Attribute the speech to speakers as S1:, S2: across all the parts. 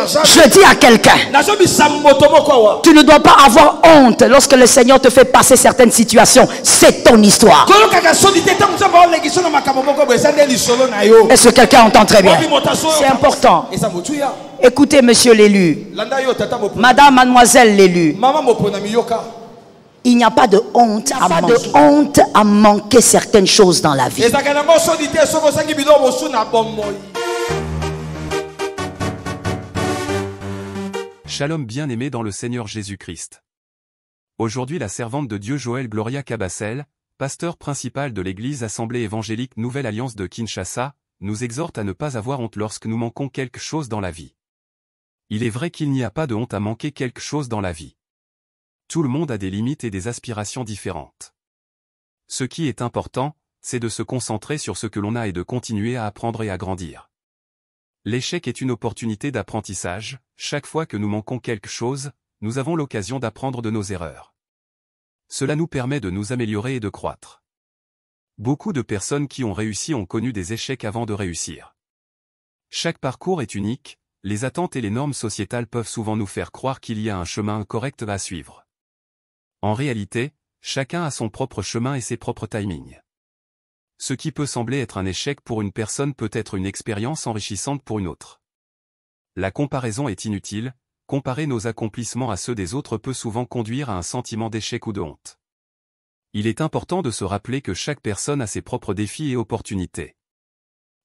S1: Je dis à quelqu'un, tu ne dois pas avoir honte lorsque le Seigneur te fait passer certaines situations. C'est ton histoire. Est-ce que quelqu'un entend très bien? C'est important. Écoutez, monsieur l'élu, madame, mademoiselle l'élu, il n'y a pas de honte à manquer certaines choses dans la vie.
S2: Shalom bien-aimé dans le Seigneur Jésus-Christ. Aujourd'hui la servante de Dieu Joël Gloria Cabassel, pasteur principal de l'église Assemblée évangélique Nouvelle Alliance de Kinshasa, nous exhorte à ne pas avoir honte lorsque nous manquons quelque chose dans la vie. Il est vrai qu'il n'y a pas de honte à manquer quelque chose dans la vie. Tout le monde a des limites et des aspirations différentes. Ce qui est important, c'est de se concentrer sur ce que l'on a et de continuer à apprendre et à grandir. L'échec est une opportunité d'apprentissage. Chaque fois que nous manquons quelque chose, nous avons l'occasion d'apprendre de nos erreurs. Cela nous permet de nous améliorer et de croître. Beaucoup de personnes qui ont réussi ont connu des échecs avant de réussir. Chaque parcours est unique, les attentes et les normes sociétales peuvent souvent nous faire croire qu'il y a un chemin correct à suivre. En réalité, chacun a son propre chemin et ses propres timings. Ce qui peut sembler être un échec pour une personne peut être une expérience enrichissante pour une autre. La comparaison est inutile, comparer nos accomplissements à ceux des autres peut souvent conduire à un sentiment d'échec ou de honte. Il est important de se rappeler que chaque personne a ses propres défis et opportunités.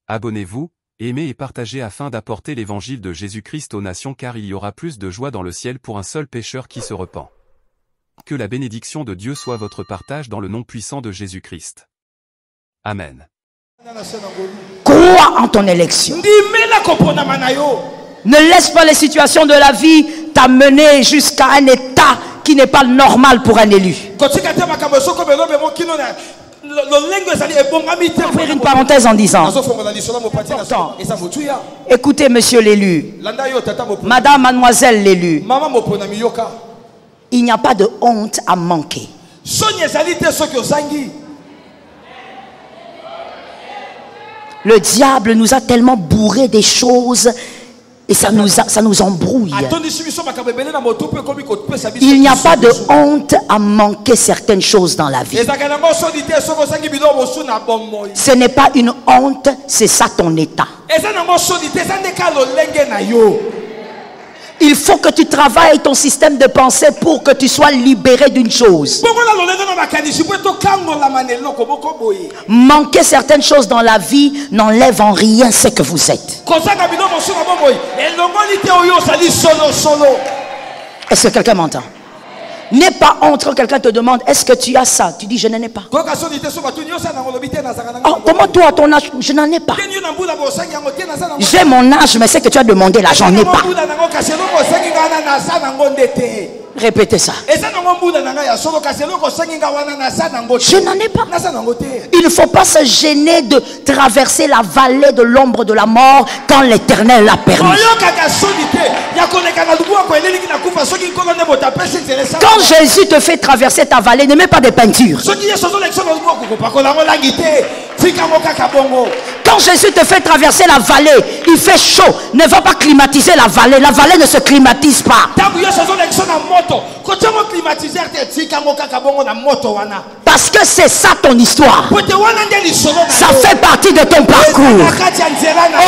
S2: Abonnez-vous, aimez et partagez afin d'apporter l'évangile de Jésus-Christ aux nations car il y aura plus de joie dans le ciel pour un seul pécheur qui se repent. Que la bénédiction de Dieu soit votre partage dans le nom puissant de Jésus-Christ. Amen.
S1: Crois en ton élection. Ne laisse pas les situations de la vie t'amener jusqu'à un état qui n'est pas normal pour un élu. Je vais ouvrir une parenthèse en disant, écoutez monsieur l'élu, madame, mademoiselle l'élu, il n'y a pas de honte à manquer. Le diable nous a tellement bourré des choses et ça nous embrouille. Il n'y a pas de honte à manquer certaines choses dans la vie. Ce n'est pas une honte, c'est ça ton état. Il faut que tu travailles ton système de pensée pour que tu sois libéré d'une chose. Manquer certaines choses dans la vie n'enlève en rien ce que vous êtes. Est-ce que quelqu'un m'entend? N'aie pas honte quand quelqu'un te demande est-ce que tu as ça? Tu dis je n'en ai pas. Oh, comment toi à ton âge? Je n'en ai pas. J'ai mon âge mais c'est que tu as demandé là, j'en ai pas. Répétez ça. Je n'en ai pas. Il ne faut pas se gêner de traverser la vallée de l'ombre de la mort quand l'Éternel l'a permis. Quand Jésus te fait traverser ta vallée, ne mets pas de peinture. Quand Jésus te fait traverser la vallée, il fait chaud. Ne va pas climatiser la vallée. La vallée ne se climatise pas. Parce que c'est ça ton histoire. Ça fait partie de ton parcours.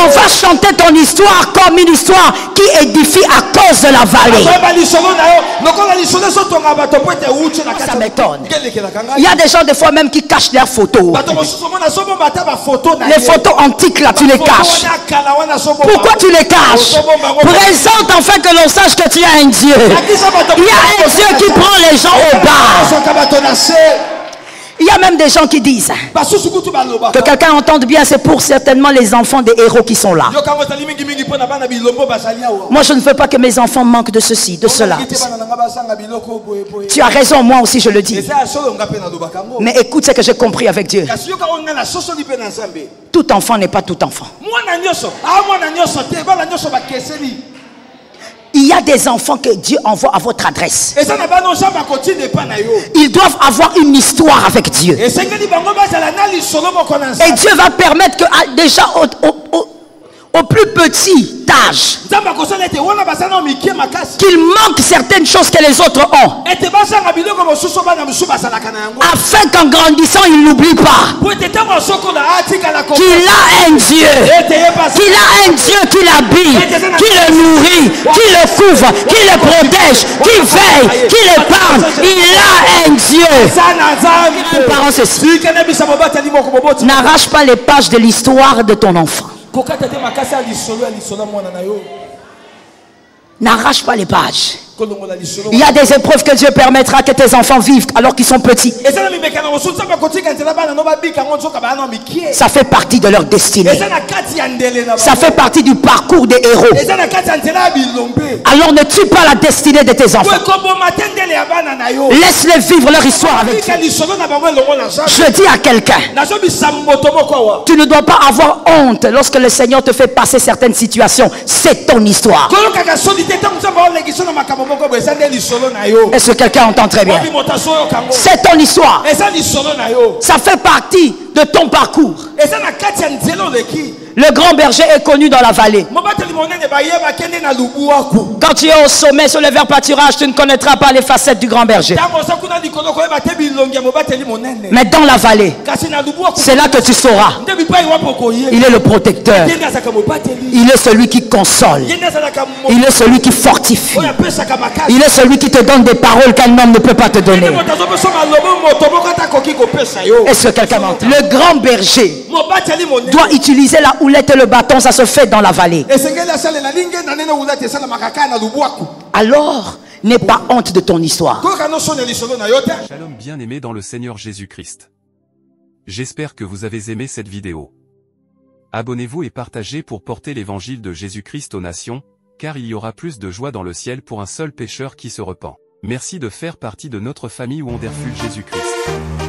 S1: On va chanter ton histoire comme une histoire qui édifie à cause de la vallée. Ça m'étonne. Il y a des gens des fois même qui cachent leurs photos. Les photos antiques là, tu les caches. Pourquoi tu les caches? Présente enfin que l'on sache que tu as un Dieu. Il y a un Dieu qui prend les gens au bas. Il y a même des gens qui disent que quelqu'un entende bien, c'est pour certainement les enfants des héros qui sont là. Moi je ne veux pas que mes enfants manquent de ceci, de cela. Tu as raison, moi aussi je le dis. Mais écoute ce que j'ai compris avec Dieu. Tout enfant n'est pas tout enfant. Il y a des enfants que Dieu envoie à votre adresse. Ils doivent avoir une histoire avec Dieu. Et Dieu va permettre que déjà au plus petit âge, qu'il manque certaines choses que les autres ont, afin qu'en grandissant il n'oublie pas qu'il a un Dieu, qui l'habille, qui le nourrit, qui le couvre, qui le protège, qui veille, qui l'épargne. Il a un Dieu. Parents, ceci. N'arrache pas les pages de l'histoire de ton enfant. N'arrache pas les pages. Il y a des épreuves que Dieu permettra que tes enfants vivent alors qu'ils sont petits. Ça fait partie de leur destinée. Ça fait partie du parcours des héros. Alors ne tue pas la destinée de tes enfants. Laisse-les vivre leur histoire avec toi. Je dis à quelqu'un, tu ne dois pas avoir honte lorsque le Seigneur te fait passer certaines situations. C'est ton histoire. Est-ce que quelqu'un entend très bien? C'est ton histoire. Ça fait partie de ton parcours. Le grand berger est connu dans la vallée. Quand tu es au sommet sur le vert pâturage, tu ne connaîtras pas les facettes du grand berger. Mais dans la vallée, c'est là que tu sauras. Il est le protecteur. Il est celui qui console. Il est celui qui fortifie. Il est celui qui te donne des paroles qu'un homme ne peut pas te donner. Est-ce que quelqu'un m'entend? Le grand berger doit utiliser la houlette et le bâton. Ça se fait dans la vallée. Alors, n'aie pas honte de ton histoire.
S2: Shalom bien-aimé dans le Seigneur Jésus-Christ. J'espère que vous avez aimé cette vidéo. Abonnez-vous et partagez pour porter l'évangile de Jésus-Christ aux nations, car il y aura plus de joie dans le ciel pour un seul pécheur qui se repent. Merci de faire partie de notre famille Wonderful Jésus-Christ.